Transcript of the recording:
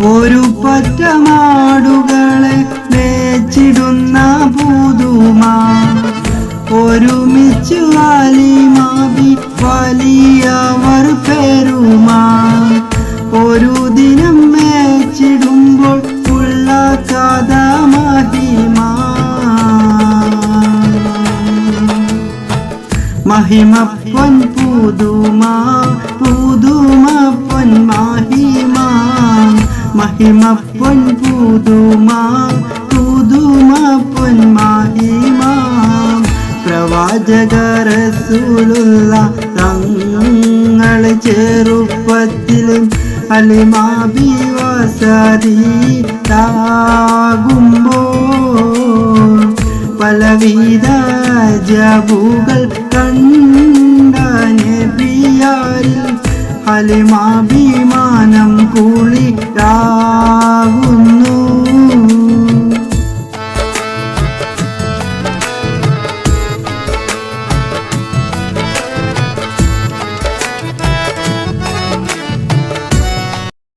ഒരു പറ്റമാടുകളെ മേച്ചിടുന്ന പുതുമാ ഒരുമിച്ച് വലിമാവി വലിയവർ പെരുമാ ഒരു ദിനം മേച്ചിടുമ്പോൾ ഉള്ള കഥ മഹിമ മഹിമ പൊൻ പുതുമാ പുതുമ പൊൻ മഹിമ മഹിമ പൊൻ പുതുമാ പുതുമ പൊൻ മഹിമ പ്രവാചക റസൂലുള്ള തങ്ങൾ ചെറുപ്പത്തിൽ അലിമാബി വസതിയാകുമ്പോൾ പലവിധ ജബുകൾ കണ്ട നബിയാരിൽ അലിമാബി